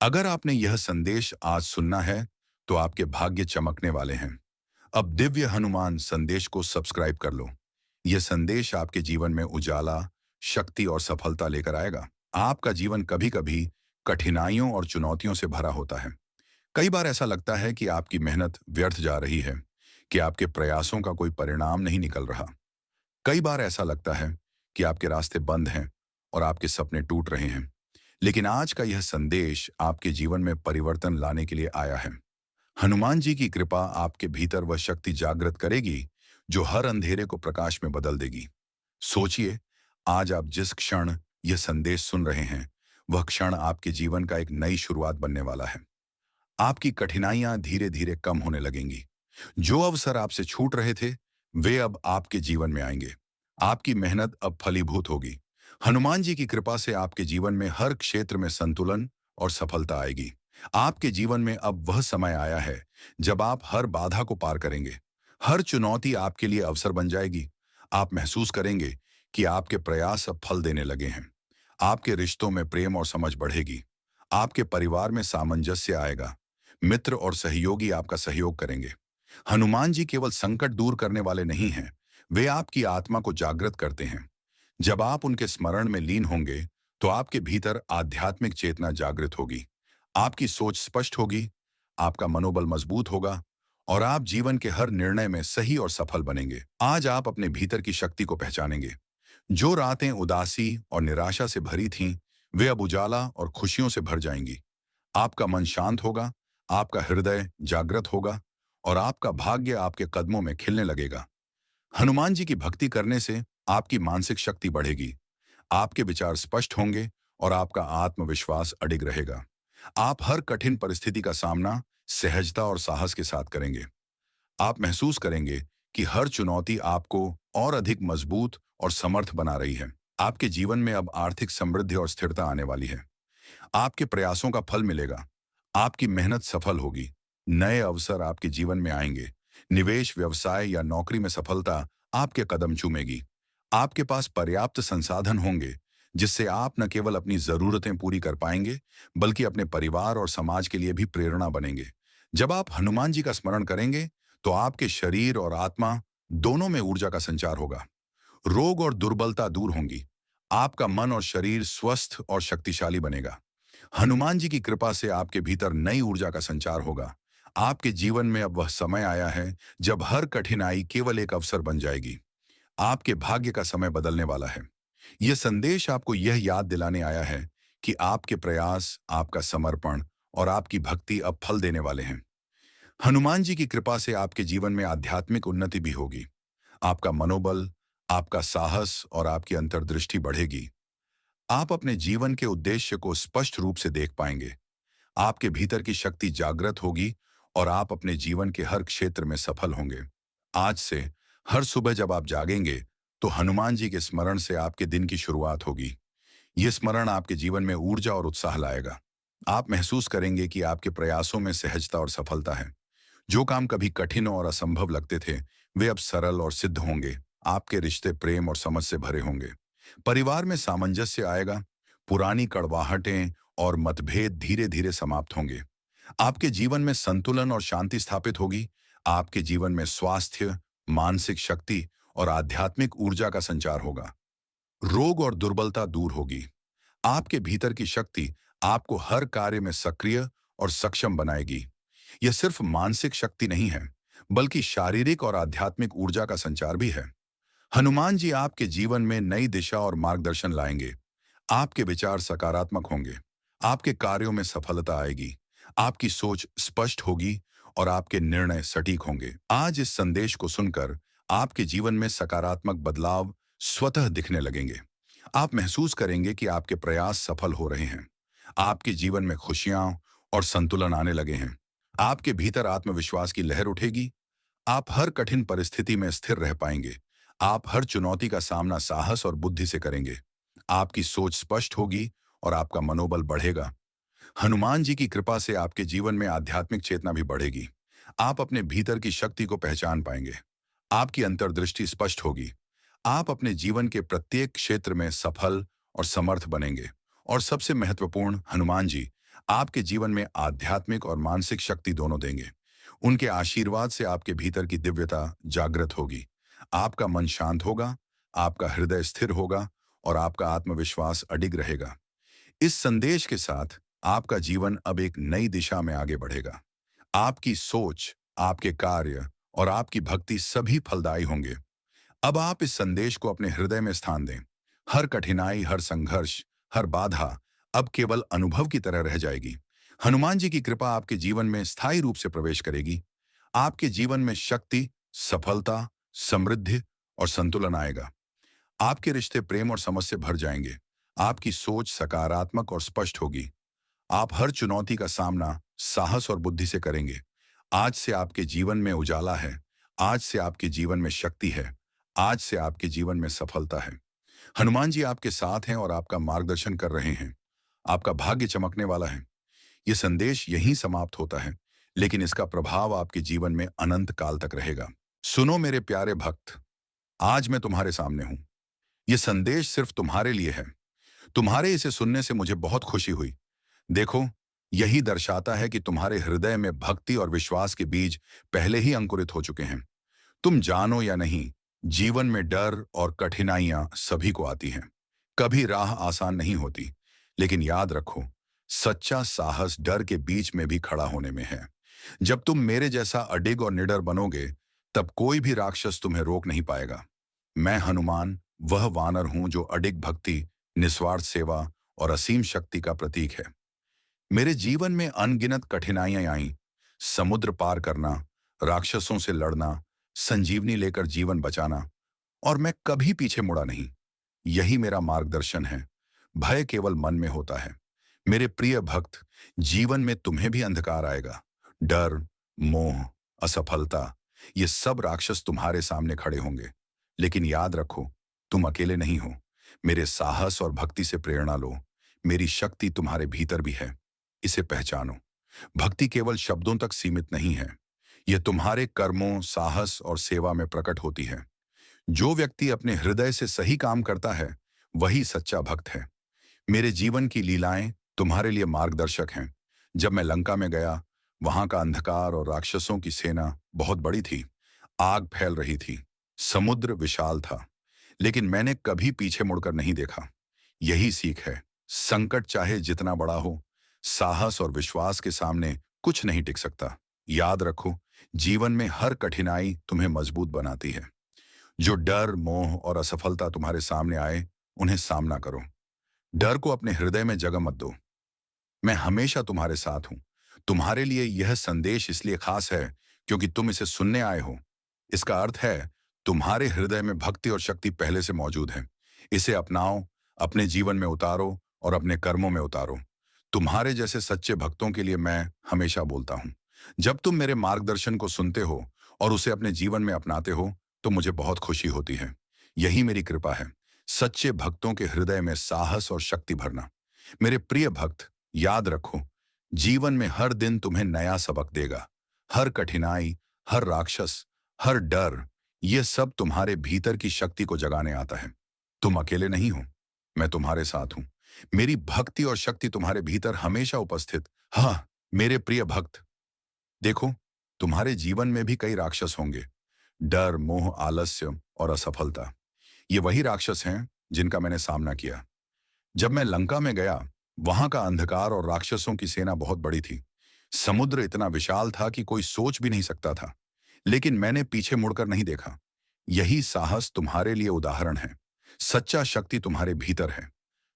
अगर आपने यह संदेश आज सुनना है, तो आपके भाग्य चमकने वाले हैं। अब दिव्य हनुमान संदेश को सब्सक्राइब कर लो। यह संदेश आपके जीवन में उजाला, शक्ति और सफलता लेकर आएगा। आपका जीवन कभी-कभी कठिनाइयों और चुनौतियों से भरा होता है। कई बार ऐसा लगता है कि आपकी मेहनत व्यर्थ जा रही है, कि आपके प्रयासों का कोई परिणाम नहीं निकल रहा। कई बार ऐसा लगता है कि आपके रास्ते बंद हैं और आपके सपने टूट रहे हैं। लेकिन आज का यह संदेश आपके जीवन में परिवर्तन लाने के लिए आया है। हनुमान जी की कृपा आपके भीतर वह शक्ति जागृत करेगी, जो हर अंधेरे को प्रकाश में बदल देगी। सोचिए, आज आप जिस क्षण यह संदेश सुन रहे हैं, वह क्षण आपके जीवन का एक नई शुरुआत बनने वाला है। आपकी कठिनाइयां धीरे धीरे कम होने लगेंगी। जो अवसर आपसे छूट रहे थे, वे अब आपके जीवन में आएंगे। आपकी मेहनत अब फलीभूत होगी। हनुमान जी की कृपा से आपके जीवन में हर क्षेत्र में संतुलन और सफलता आएगी। आपके जीवन में अब वह समय आया है जब आप हर बाधा को पार करेंगे। हर चुनौती आपके लिए अवसर बन जाएगी। आप महसूस करेंगे कि आपके प्रयास अब फल देने लगे हैं। आपके रिश्तों में प्रेम और समझ बढ़ेगी। आपके परिवार में सामंजस्य आएगा। मित्र और सहयोगी आपका सहयोग करेंगे। हनुमान जी केवल संकट दूर करने वाले नहीं हैं, वे आपकी आत्मा को जागृत करते हैं। जब आप उनके स्मरण में लीन होंगे, तो आपके भीतर आध्यात्मिक चेतना जागृत होगी। आपकी सोच स्पष्ट होगी, आपका मनोबल मजबूत होगा और आप जीवन के हर निर्णय में सही और सफल बनेंगे। आज आप अपने भीतर की शक्ति को पहचानेंगे। जो रातें उदासी और निराशा से भरी थीं, वे अब उजाला और खुशियों से भर जाएंगी। आपका मन शांत होगा, आपका हृदय जागृत होगा और आपका भाग्य आपके कदमों में खिलने लगेगा। हनुमान जी की भक्ति करने से आपकी मानसिक शक्ति बढ़ेगी। आपके विचार स्पष्ट होंगे और आपका आत्मविश्वास अडिग रहेगा। आप हर कठिन परिस्थिति का सामना सहजता और साहस के साथ करेंगे। आप महसूस करेंगे कि हर चुनौती आपको और अधिक मजबूत और समर्थ बना रही है। आपके जीवन में अब आर्थिक समृद्धि और स्थिरता आने वाली है। आपके प्रयासों का फल मिलेगा। आपकी मेहनत सफल होगी। नए अवसर आपके जीवन में आएंगे। निवेश, व्यवसाय या नौकरी में सफलता आपके कदम चूमेगी। आपके पास पर्याप्त संसाधन होंगे, जिससे आप न केवल अपनी जरूरतें पूरी कर पाएंगे, बल्कि अपने परिवार और समाज के लिए भी प्रेरणा बनेंगे। जब आप हनुमान जी का स्मरण करेंगे, तो आपके शरीर और आत्मा दोनों में ऊर्जा का संचार होगा। रोग और दुर्बलता दूर होंगी। आपका मन और शरीर स्वस्थ और शक्तिशाली बनेगा। हनुमान जी की कृपा से आपके भीतर नई ऊर्जा का संचार होगा। आपके जीवन में अब वह समय आया है जब हर कठिनाई केवल एक अवसर बन जाएगी। आपके भाग्य का समय बदलने वाला है। यह संदेश आपको यह याद दिलाने आया है कि आपके प्रयास, आपका समर्पण और आपकी भक्ति अब फल देने वाले हैं। हनुमान जी की कृपा से आपके जीवन में आध्यात्मिक उन्नति भी होगी। आपका मनोबल, आपका साहस और आपकी अंतर्दृष्टि बढ़ेगी। आप अपने जीवन के उद्देश्य को स्पष्ट रूप से देख पाएंगे। आपके भीतर की शक्ति जागृत होगी और आप अपने जीवन के हर क्षेत्र में सफल होंगे। आज से हर सुबह जब आप जागेंगे, तो हनुमान जी के स्मरण से आपके दिन की शुरुआत होगी। ये स्मरण आपके जीवन में ऊर्जा और उत्साह लाएगा। आप महसूस करेंगे कि आपके प्रयासों में सहजता और सफलता है। जो काम कभी कठिन और असंभव लगते थे, वे अब सरल और सिद्ध होंगे। आपके रिश्ते प्रेम और समझ से भरे होंगे। परिवार में सामंजस्य आएगा। पुरानी कड़वाहटें और मतभेद धीरे धीरे समाप्त होंगे। आपके जीवन में संतुलन और शांति स्थापित होगी। आपके जीवन में स्वास्थ्य, मानसिक शक्ति और आध्यात्मिक ऊर्जा का संचार होगा। रोग और दुर्बलता दूर होगी। आपके भीतर की शक्ति आपको हर कार्य में सक्रिय और सक्षम बनाएगी। यह सिर्फ मानसिक शक्ति नहीं है, बल्कि शारीरिक और आध्यात्मिक ऊर्जा का संचार भी है। हनुमान जी आपके जीवन में नई दिशा और मार्गदर्शन लाएंगे। आपके विचार सकारात्मक होंगे। आपके कार्यों में सफलता आएगी। आपकी सोच स्पष्ट होगी और आपके निर्णय सटीक होंगे। आज इस संदेश को सुनकर आपके जीवन में सकारात्मक बदलाव स्वतः दिखने लगेंगे। आप महसूस करेंगे कि आपके प्रयास सफल हो रहे हैं। आपके जीवन में खुशियां और संतुलन आने लगे हैं। आपके भीतर आत्मविश्वास की लहर उठेगी। आप हर कठिन परिस्थिति में स्थिर रह पाएंगे। आप हर चुनौती का सामना साहस और बुद्धि से करेंगे। आपकी सोच स्पष्ट होगी और आपका मनोबल बढ़ेगा। हनुमान जी की कृपा से आपके जीवन में आध्यात्मिक चेतना भी बढ़ेगी। आप अपने भीतर की शक्ति को पहचान पाएंगे। आपकी अंतर्दृष्टि स्पष्ट होगी। आप अपने जीवन के प्रत्येक क्षेत्र में सफल और समर्थ बनेंगे। और सबसे महत्वपूर्ण, हनुमान जी आपके जीवन में आध्यात्मिक और मानसिक शक्ति दोनों देंगे। उनके आशीर्वाद से आपके भीतर की दिव्यता जागृत होगी। आपका मन शांत होगा, आपका हृदय स्थिर होगा और आपका आत्मविश्वास अडिग रहेगा। इस संदेश के साथ आपका जीवन अब एक नई दिशा में आगे बढ़ेगा। आपकी सोच, आपके कार्य और आपकी भक्ति सभी फलदायी होंगे। अब आप इस संदेश को अपने हृदय में स्थान दें। हर कठिनाई, हर संघर्ष, हर बाधा अब केवल अनुभव की तरह रह जाएगी। हनुमान जी की कृपा आपके जीवन में स्थायी रूप से प्रवेश करेगी। आपके जीवन में शक्ति, सफलता, समृद्धि और संतुलन आएगा। आपके रिश्ते प्रेम और समझ से भर जाएंगे। आपकी सोच सकारात्मक और स्पष्ट होगी। आप हर चुनौती का सामना साहस और बुद्धि से करेंगे। आज से आपके जीवन में उजाला है। आज से आपके जीवन में शक्ति है। आज से आपके जीवन में सफलता है। हनुमान जी आपके साथ हैं और आपका मार्गदर्शन कर रहे हैं। आपका भाग्य चमकने वाला है। ये संदेश यहीं समाप्त होता है, लेकिन इसका प्रभाव आपके जीवन में अनंत काल तक रहेगा। सुनो मेरे प्यारे भक्त, आज मैं तुम्हारे सामने हूं। ये संदेश सिर्फ तुम्हारे लिए है। तुम्हारे इसे सुनने से मुझे बहुत खुशी हुई। देखो, यही दर्शाता है कि तुम्हारे हृदय में भक्ति और विश्वास के बीज पहले ही अंकुरित हो चुके हैं। तुम जानो या नहीं, जीवन में डर और कठिनाइयां सभी को आती हैं। कभी राह आसान नहीं होती, लेकिन याद रखो, सच्चा साहस डर के बीच में भी खड़ा होने में है। जब तुम मेरे जैसा अडिग और निडर बनोगे, तब कोई भी राक्षस तुम्हें रोक नहीं पाएगा। मैं हनुमान वह वानर हूं जो अडिग भक्ति, निस्वार्थ सेवा और असीम शक्ति का प्रतीक है। मेरे जीवन में अनगिनत कठिनाइयां आईं। समुद्र पार करना, राक्षसों से लड़ना, संजीवनी लेकर जीवन बचाना, और मैं कभी पीछे मुड़ा नहीं। यही मेरा मार्गदर्शन है। भय केवल मन में होता है। मेरे प्रिय भक्त, जीवन में तुम्हें भी अंधकार आएगा। डर, मोह, असफलता, ये सब राक्षस तुम्हारे सामने खड़े होंगे। लेकिन याद रखो, तुम अकेले नहीं हो। मेरे साहस और भक्ति से प्रेरणा लो। मेरी शक्ति तुम्हारे भीतर भी है। इसे पहचानो। भक्ति केवल शब्दों तक सीमित नहीं है। यह तुम्हारे कर्मों, साहस और सेवा में प्रकट होती है। जो व्यक्ति अपने हृदय से सही काम करता है, वही सच्चा भक्त है। मेरे जीवन की लीलाएं तुम्हारे लिए मार्गदर्शक हैं। जब मैं लंका में गया, वहां का अंधकार और राक्षसों की सेना बहुत बड़ी थी। आग फैल रही थी। समुद्र विशाल था। लेकिन मैंने कभी पीछे मुड़कर नहीं देखा। यही सीख है। संकट चाहे जितना बड़ा हो, साहस और विश्वास के सामने कुछ नहीं टिक सकता। याद रखो, जीवन में हर कठिनाई तुम्हें मजबूत बनाती है। जो डर, मोह और असफलता तुम्हारे सामने आए, उन्हें सामना करो। डर को अपने हृदय में जगह मत दो। मैं हमेशा तुम्हारे साथ हूं। तुम्हारे लिए यह संदेश इसलिए खास है क्योंकि तुम इसे सुनने आए हो। इसका अर्थ है, तुम्हारे हृदय में भक्ति और शक्ति पहले से मौजूद है। इसे अपनाओ, अपने जीवन में उतारो और अपने कर्मों में उतारो। तुम्हारे जैसे सच्चे भक्तों के लिए मैं हमेशा बोलता हूं। जब तुम मेरे मार्गदर्शन को सुनते हो और उसे अपने जीवन में अपनाते हो, तो मुझे बहुत खुशी होती है। यही मेरी कृपा है, सच्चे भक्तों के हृदय में साहस और शक्ति भरना। मेरे प्रिय भक्त, याद रखो, जीवन में हर दिन तुम्हें नया सबक देगा। हर कठिनाई, हर राक्षस, हर डर, ये सब तुम्हारे भीतर की शक्ति को जगाने आता है। तुम अकेले नहीं हो। मैं तुम्हारे साथ हूं। मेरी भक्ति और शक्ति तुम्हारे भीतर हमेशा उपस्थित। हाँ, मेरे प्रिय भक्त, देखो, तुम्हारे जीवन में भी कई राक्षस होंगे। डर, मोह, आलस्य और असफलता, ये वही राक्षस हैं जिनका मैंने सामना किया। जब मैं लंका में गया, वहां का अंधकार और राक्षसों की सेना बहुत बड़ी थी। समुद्र इतना विशाल था कि कोई सोच भी नहीं सकता था। लेकिन मैंने पीछे मुड़कर नहीं देखा। यही साहस तुम्हारे लिए उदाहरण है। सच्चा शक्ति तुम्हारे भीतर है।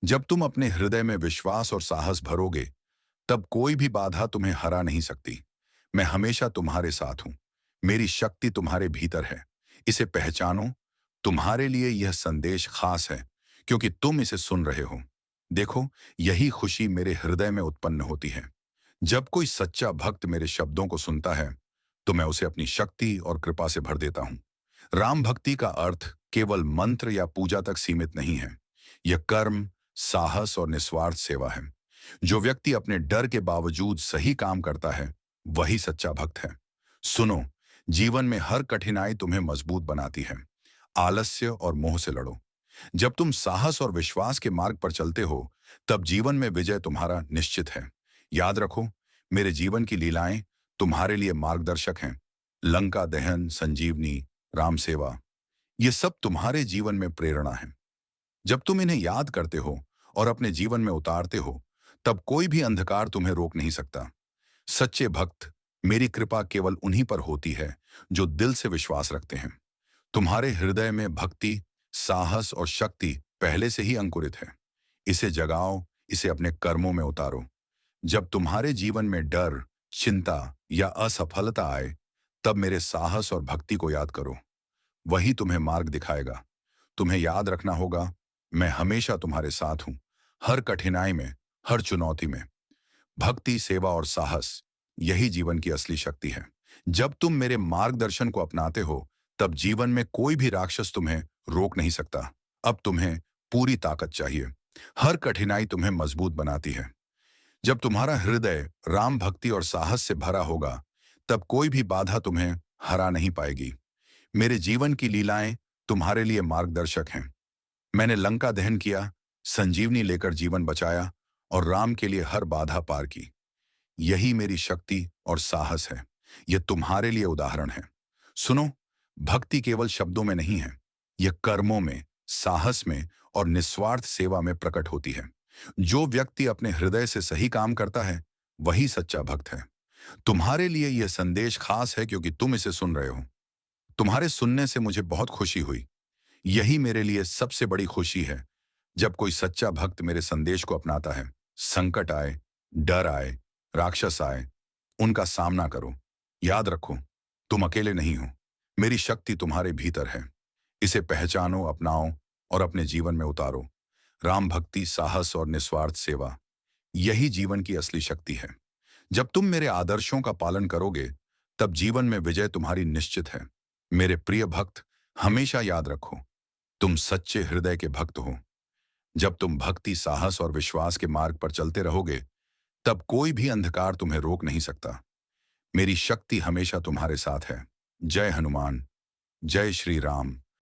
जब तुम अपने हृदय में विश्वास और साहस भरोगे, तब कोई भी बाधा तुम्हें हरा नहीं सकती। मैं हमेशा तुम्हारे साथ हूं। मेरी शक्ति तुम्हारे भीतर है। इसे पहचानो। तुम्हारे लिए यह संदेश खास है क्योंकि तुम इसे सुन रहे हो। देखो, यही खुशी मेरे हृदय में उत्पन्न होती है। जब कोई सच्चा भक्त मेरे शब्दों को सुनता है, तो मैं उसे अपनी शक्ति और कृपा से भर देता हूं। राम भक्ति का अर्थ केवल मंत्र या पूजा तक सीमित नहीं है। यह कर्म, साहस और निस्वार्थ सेवा है। जो व्यक्ति अपने डर के बावजूद सही काम करता है, वही सच्चा भक्त है। सुनो, जीवन में हर कठिनाई तुम्हें मजबूत बनाती है। आलस्य और मोह से लड़ो। जब तुम साहस और विश्वास के मार्ग पर चलते हो, तब जीवन में विजय तुम्हारा निश्चित है। याद रखो, मेरे जीवन की लीलाएं तुम्हारे लिए मार्गदर्शक हैं। लंका दहन, संजीवनी, राम सेवा, ये सब तुम्हारे जीवन में प्रेरणा है। जब तुम इन्हें याद करते हो और अपने जीवन में उतारते हो, तब कोई भी अंधकार तुम्हें रोक नहीं सकता। सच्चे भक्त, मेरी कृपा केवल उन्हीं पर होती है जो दिल से विश्वास रखते हैं। तुम्हारे हृदय में भक्ति, साहस और शक्ति पहले से ही अंकुरित है। इसे जगाओ, इसे अपने कर्मों में उतारो। जब तुम्हारे जीवन में डर, चिंता या असफलता आए, तब मेरे साहस और भक्ति को याद करो। वही तुम्हें मार्ग दिखाएगा। तुम्हें याद रखना होगा, मैं हमेशा तुम्हारे साथ हूं, हर कठिनाई में, हर चुनौती में। भक्ति, सेवा और साहस, यही जीवन की असली शक्ति है। जब तुम मेरे मार्गदर्शन को अपनाते हो, तब जीवन में कोई भी राक्षस तुम्हें रोक नहीं सकता। अब तुम्हें पूरी ताकत चाहिए। हर कठिनाई तुम्हें मजबूत बनाती है। जब तुम्हारा हृदय राम भक्ति और साहस से भरा होगा, तब कोई भी बाधा तुम्हें हरा नहीं पाएगी। मेरे जीवन की लीलाएं तुम्हारे लिए मार्गदर्शक हैं। मैंने लंका दहन किया, संजीवनी लेकर जीवन बचाया और राम के लिए हर बाधा पार की। यही मेरी शक्ति और साहस है। यह तुम्हारे लिए उदाहरण है। सुनो, भक्ति केवल शब्दों में नहीं है, यह कर्मों में, साहस में और निस्वार्थ सेवा में प्रकट होती है। जो व्यक्ति अपने हृदय से सही काम करता है, वही सच्चा भक्त है। तुम्हारे लिए यह संदेश खास है क्योंकि तुम इसे सुन रहे हो। तुम्हारे सुनने से मुझे बहुत खुशी हुई। यही मेरे लिए सबसे बड़ी खुशी है, जब कोई सच्चा भक्त मेरे संदेश को अपनाता है। संकट आए, डर आए, राक्षस आए, उनका सामना करो। याद रखो, तुम अकेले नहीं हो। मेरी शक्ति तुम्हारे भीतर है। इसे पहचानो, अपनाओ और अपने जीवन में उतारो। राम भक्ति, साहस और निस्वार्थ सेवा, यही जीवन की असली शक्ति है। जब तुम मेरे आदर्शों का पालन करोगे, तब जीवन में विजय तुम्हारी निश्चित है। मेरे प्रिय भक्त, हमेशा याद रखो, तुम सच्चे हृदय के भक्त हो। जब तुम भक्ति, साहस और विश्वास के मार्ग पर चलते रहोगे, तब कोई भी अंधकार तुम्हें रोक नहीं सकता। मेरी शक्ति हमेशा तुम्हारे साथ है। जय हनुमान, जय श्री राम।